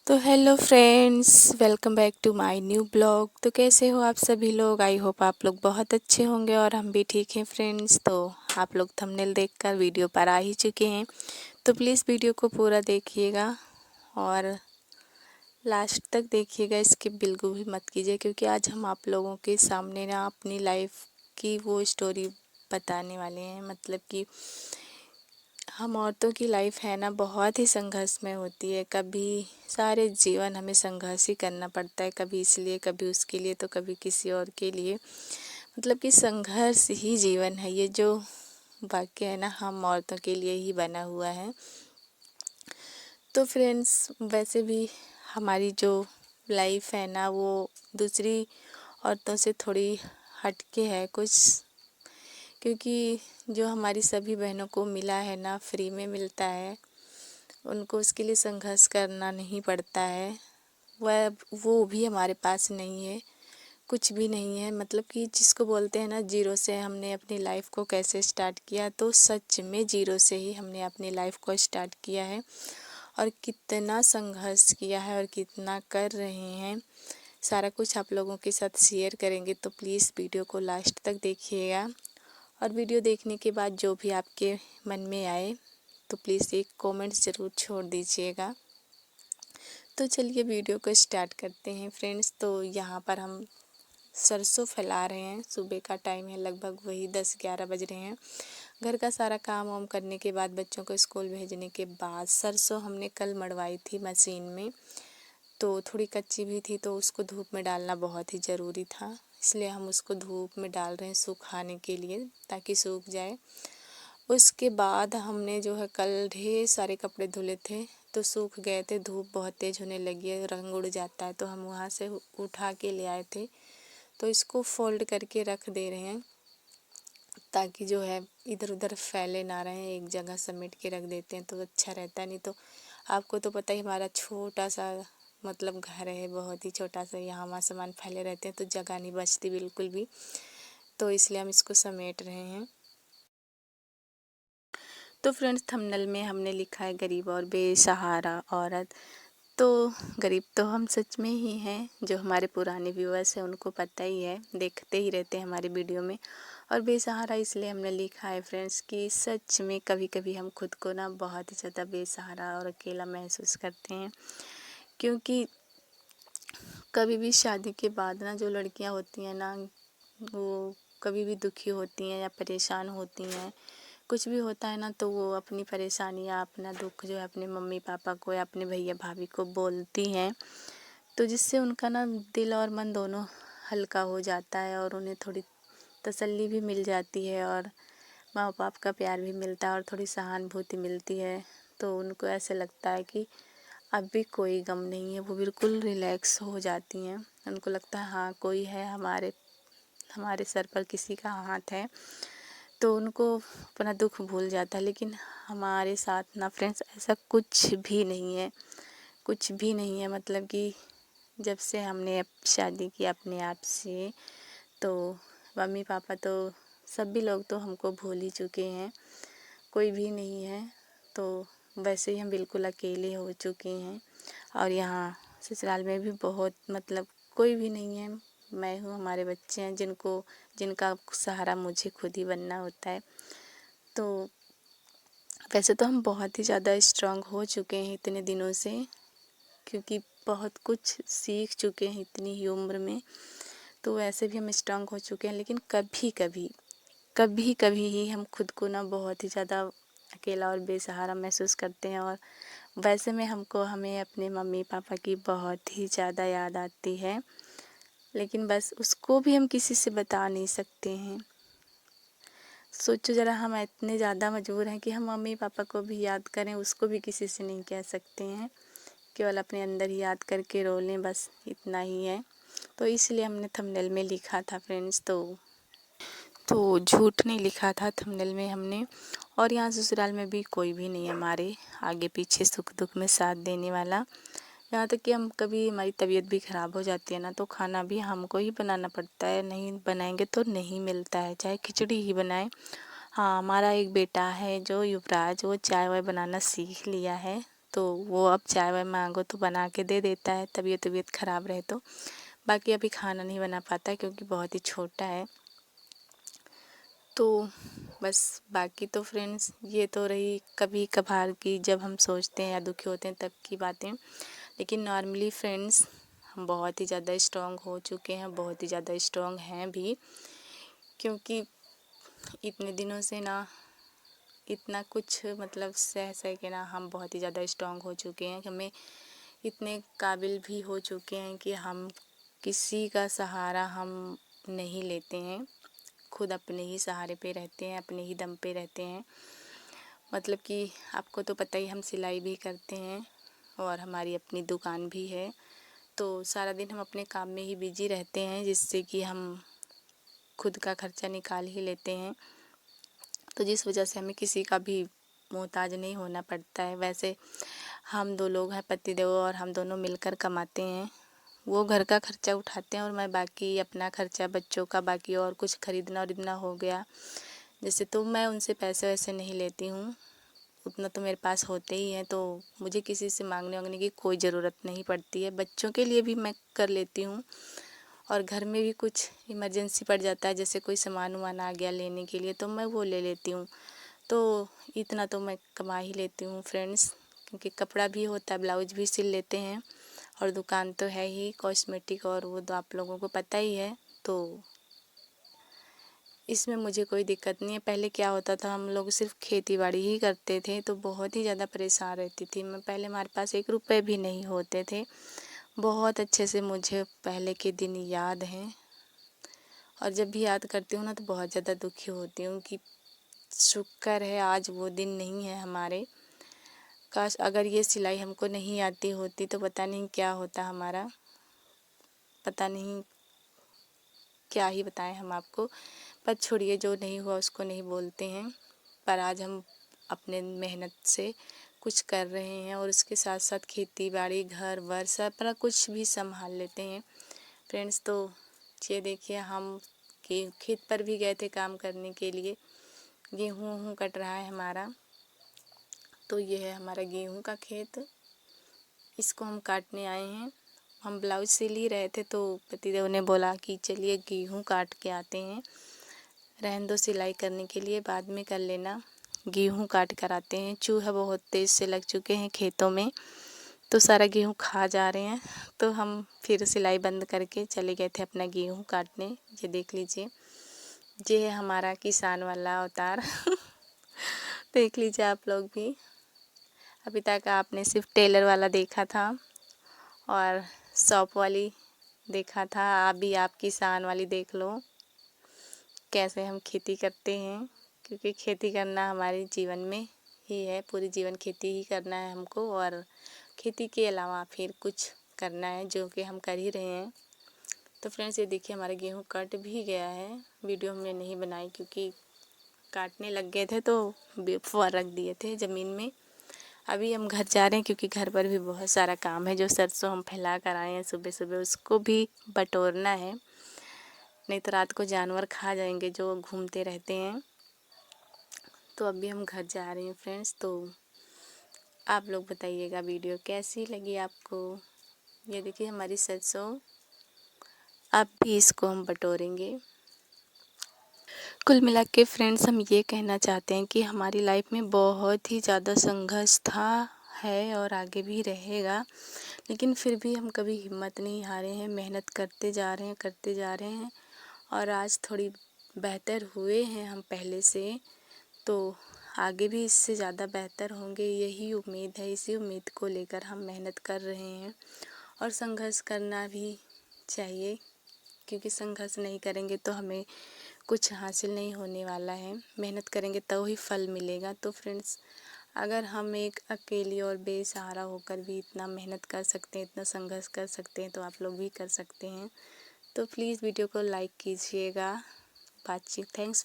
तो hello friends, welcome back to my new blog. तो कैसे हो आप सभी लोग? आई होप आप लोग बहुत अच्छे होंगे और हम भी ठीक हैं फ्रेंड्स। तो आप लोग थंबनेल देखकर वीडियो पर आ ही चुके हैं, तो प्लीज़ वीडियो को पूरा देखिएगा और लास्ट तक देखिएगा, स्किप बिल्कुल भी मत कीजिए, क्योंकि आज हम आप लोगों के सामने ना अपनी लाइफ की वो स्टोरी बताने वाले हैं। मतलब कि हम औरतों की लाइफ है ना, बहुत ही संघर्ष में होती है। कभी सारे जीवन हमें संघर्ष ही करना पड़ता है, कभी इसलिए, कभी उसके लिए, तो कभी किसी और के लिए। मतलब कि संघर्ष ही जीवन है। ये जो वाक्य है ना, हम औरतों के लिए ही बना हुआ है। तो फ्रेंड्स, वैसे भी हमारी जो लाइफ है ना, वो दूसरी औरतों से थोड़ी हटके है कुछ, क्योंकि जो हमारी सभी बहनों को मिला है ना, फ्री में मिलता है। उनको उसके लिए संघर्ष करना नहीं पड़ता है। वह वो भी हमारे पास नहीं है, कुछ भी नहीं है। मतलब कि जिसको बोलते हैं ना, जीरो से हमने अपनी लाइफ को कैसे स्टार्ट किया, तो सच में जीरो से ही हमने अपनी लाइफ को स्टार्ट किया है। और कितना संघर्ष किया है और कितना कर रहे हैं, सारा कुछ आप लोगों के साथ शेयर करेंगे। तो प्लीज़ वीडियो को लास्ट तक देखिएगा, और वीडियो देखने के बाद जो भी आपके मन में आए तो प्लीज़ एक कमेंट ज़रूर छोड़ दीजिएगा। तो चलिए वीडियो को स्टार्ट करते हैं फ्रेंड्स। तो यहाँ पर हम सरसों फैला रहे हैं। सुबह का टाइम है, लगभग वही 10-11 बज रहे हैं। घर का सारा काम वाम करने के बाद, बच्चों को स्कूल भेजने के बाद, सरसों हमने कल मड़वाई थी मशीन में। तो थोड़ी कच्ची भी थी, तो उसको धूप में डालना बहुत ही ज़रूरी था, इसलिए हम उसको धूप में डाल रहे हैं सुखाने के लिए, ताकि सूख जाए। उसके बाद हमने जो है कल ढेर सारे कपड़े धुले थे, तो सूख गए थे। धूप बहुत तेज़ होने लगी है, रंग उड़ जाता है, तो हम वहाँ से उठा के ले आए थे। तो इसको फोल्ड करके रख दे रहे हैं, ताकि जो है इधर उधर फैले ना रहें, एक जगह समेट के रख देते हैं तो अच्छा रहता है। नहीं तो आपको तो पता ही, हमारा छोटा सा मतलब घर है, बहुत ही छोटा सा, यहाँ वहाँ सामान फैले रहते हैं तो जगह नहीं बचती बिल्कुल भी। तो इसलिए हम इसको समेट रहे हैं। तो फ्रेंड्स, थंबनेल में हमने लिखा है गरीब और बेसहारा औरत। तो गरीब तो हम सच में ही हैं, जो हमारे पुराने व्यूअर्स हैं उनको पता ही है, देखते ही रहते हैं हमारे वीडियो में। और बेसहारा इसलिए हमने लिखा है फ्रेंड्स कि सच में कभी कभी हम खुद को ना बहुत ही ज़्यादा बेसहारा और अकेला महसूस करते हैं। क्योंकि कभी भी शादी के बाद ना, जो लड़कियां होती हैं ना, वो कभी भी दुखी होती हैं या परेशान होती हैं, कुछ भी होता है ना, तो वो अपनी परेशानी या अपना दुख जो है अपने मम्मी पापा को या अपने भैया भाभी को बोलती हैं। तो जिससे उनका ना दिल और मन दोनों हल्का हो जाता है, और उन्हें थोड़ी तसल्ली भी मिल जाती है, और माँ बाप का प्यार भी मिलता है, और थोड़ी सहानुभूति मिलती है। तो उनको ऐसे लगता है कि अब भी कोई गम नहीं है, वो बिल्कुल रिलैक्स हो जाती हैं। उनको लगता है हाँ, कोई है, हमारे हमारे सर पर किसी का हाथ है, तो उनको अपना दुख भूल जाता है। लेकिन हमारे साथ ना फ्रेंड्स, ऐसा कुछ भी नहीं है, कुछ भी नहीं है। मतलब कि जब से हमने अब शादी की अपने आप से, तो मम्मी पापा तो सभी लोग तो हमको भूल ही चुके हैं, कोई भी नहीं है। तो वैसे ही हम बिल्कुल अकेले हो चुके हैं। और यहाँ ससुराल में भी बहुत, मतलब कोई भी नहीं है। मैं हूँ, हमारे बच्चे हैं, जिनका सहारा मुझे खुद ही बनना होता है। तो वैसे तो हम बहुत ही ज़्यादा स्ट्रांग हो चुके हैं इतने दिनों से, क्योंकि बहुत कुछ सीख चुके हैं इतनी ही उम्र में। तो वैसे भी हम स्ट्रांग हो चुके हैं, लेकिन कभी कभी ही हम खुद को ना बहुत ही ज़्यादा अकेला और बेसहारा महसूस करते हैं। और वैसे में हमें अपने मम्मी पापा की बहुत ही ज़्यादा याद आती है, लेकिन बस उसको भी हम किसी से बता नहीं सकते हैं। सोचो ज़रा, हम इतने ज़्यादा मजबूर हैं कि हम मम्मी पापा को भी याद करें, उसको भी किसी से नहीं कह सकते हैं। केवल अपने अंदर ही याद करके रो लें, बस इतना ही है। तो इसलिए हमने थंबनेल में लिखा था फ्रेंड्स। तो झूठ नहीं लिखा था थंबनेल में हमने। और यहाँ ससुराल में भी कोई भी नहीं है हमारे आगे पीछे सुख दुख में साथ देने वाला। यहाँ तक कि हम कभी, हमारी तबीयत भी ख़राब हो जाती है ना, तो खाना भी हमको ही बनाना पड़ता है, नहीं बनाएंगे तो नहीं मिलता है, चाहे खिचड़ी ही बनाए। हाँ, हमारा एक बेटा है जो युवराज, वो चाय वाय बनाना सीख लिया है, तो वो अब चाय वाय मांगो तो बना के दे देता है, तबीयत ख़राब रहे तो। बाकी अभी खाना नहीं बना पाता क्योंकि बहुत ही छोटा है। तो बस बाकी तो फ्रेंड्स ये तो रही कभी कभार की, जब हम सोचते हैं या दुखी होते हैं तब की बातें। लेकिन नॉर्मली फ्रेंड्स हम बहुत ही ज़्यादा स्ट्रॉन्ग हो चुके हैं, बहुत ही ज़्यादा स्ट्रॉन्ग हैं भी, क्योंकि इतने दिनों से ना इतना कुछ मतलब सह सह के ना हम बहुत ही ज़्यादा स्ट्रॉन्ग हो चुके हैं, हमें इतने काबिल भी हो चुके हैं कि हम किसी का सहारा हम नहीं लेते हैं, खुद अपने ही सहारे पे रहते हैं, अपने ही दम पे रहते हैं। मतलब कि आपको तो पता ही, हम सिलाई भी करते हैं और हमारी अपनी दुकान भी है, तो सारा दिन हम अपने काम में ही बिजी रहते हैं, जिससे कि हम खुद का खर्चा निकाल ही लेते हैं। तो जिस वजह से हमें किसी का भी मोहताज नहीं होना पड़ता है। वैसे हम 2 लोग हैं, पतिदेव और हम दोनों मिलकर कमाते हैं। वो घर का खर्चा उठाते हैं और मैं बाकी अपना खर्चा, बच्चों का बाकी और कुछ खरीदना उरीदना हो गया जैसे, तो मैं उनसे पैसे वैसे नहीं लेती हूँ, उतना तो मेरे पास होते ही हैं, तो मुझे किसी से मांगने वांगने की कोई ज़रूरत नहीं पड़ती है। बच्चों के लिए भी मैं कर लेती हूँ, और घर में भी कुछ इमरजेंसी पड़ जाता है, जैसे कोई सामान वामान आ गया लेने के लिए, तो मैं वो ले लेती हूँ। तो इतना तो मैं कमा ही लेती हूँ फ्रेंड्स, क्योंकि कपड़ा भी होता है, ब्लाउज भी सिल लेते हैं, और दुकान तो है ही कॉस्मेटिक, और वो तो आप लोगों को पता ही है। तो इसमें मुझे कोई दिक्कत नहीं है। पहले क्या होता था, हम लोग सिर्फ खेती बाड़ी ही करते थे, तो बहुत ही ज़्यादा परेशान रहती थी मैं। पहले हमारे पास 1 रुपये भी नहीं होते थे। बहुत अच्छे से मुझे पहले के दिन याद हैं, और जब भी याद करती हूँ ना तो बहुत ज़्यादा दुखी होती हूँ कि शुक्र है आज वो दिन नहीं है हमारे। काश अगर ये सिलाई हमको नहीं आती होती तो पता नहीं क्या होता हमारा, पता नहीं क्या ही बताएं हम आपको। पर छोड़िए, जो नहीं हुआ उसको नहीं बोलते हैं। पर आज हम अपने मेहनत से कुछ कर रहे हैं, और उसके साथ साथ खेती बाड़ी, घर वर सब अपना कुछ भी संभाल लेते हैं फ्रेंड्स। तो ये देखिए, हम खेत पर भी गए थे काम करने के लिए। गेहूँ कट रहा है हमारा, तो ये है हमारा गेहूँ का खेत, इसको हम काटने आए हैं। हम ब्लाउज सिल ही रहे थे, तो पतिदेव ने बोला कि चलिए गेहूँ काट के आते हैं, रहने दो सिलाई करने के लिए, बाद में कर लेना, गेहूँ काट कर आते हैं। चूहा बहुत तेज़ से लग चुके हैं खेतों में, तो सारा गेहूँ खा जा रहे हैं। तो हम फिर सिलाई बंद करके चले गए थे अपना गेहूँ काटने। ये देख लीजिए, ये है हमारा किसान वाला अवतार देख लीजिए आप लोग भी। अभी तक आपने सिर्फ टेलर वाला देखा था और शॉप वाली देखा था, अभी आप किसान वाली देख लो, कैसे हम खेती करते हैं। क्योंकि खेती करना हमारे जीवन में ही है, पूरी जीवन खेती ही करना है हमको, और खेती के अलावा फिर कुछ करना है, जो कि हम कर ही रहे हैं। तो फ्रेंड्स ये देखिए, हमारा गेहूँ कट भी गया है। वीडियो हमने नहीं बनाई क्योंकि काटने लग गए थे तो फुआ रख दिए थे ज़मीन में। अभी हम घर जा रहे हैं क्योंकि घर पर भी बहुत सारा काम है। जो सरसों हम फैला कर आए हैं सुबह सुबह, उसको भी बटोरना है, नहीं तो रात को जानवर खा जाएंगे जो घूमते रहते हैं। तो अभी हम घर जा रहे हैं फ्रेंड्स। तो आप लोग बताइएगा वीडियो कैसी लगी आपको। ये देखिए हमारी सरसों, अब भी इसको हम बटोरेंगे। कुल मिला के फ्रेंड्स हम ये कहना चाहते हैं कि हमारी लाइफ में बहुत ही ज़्यादा संघर्ष था, है और आगे भी रहेगा, लेकिन फिर भी हम कभी हिम्मत नहीं हारे हैं, मेहनत करते जा रहे हैं, करते जा रहे हैं, और आज थोड़ी बेहतर हुए हैं हम पहले से। तो आगे भी इससे ज़्यादा बेहतर होंगे, यही उम्मीद है। इसी उम्मीद को लेकर हम मेहनत कर रहे हैं, और संघर्ष करना भी चाहिए, क्योंकि संघर्ष नहीं करेंगे तो हमें कुछ हासिल नहीं होने वाला है। मेहनत करेंगे तो ही फल मिलेगा। तो फ्रेंड्स, अगर हम एक अकेली और बेसहारा होकर भी इतना मेहनत कर सकते हैं, इतना संघर्ष कर सकते हैं, तो आप लोग भी कर सकते हैं। तो प्लीज़ वीडियो को लाइक कीजिएगा। बातचीत, थैंक्स।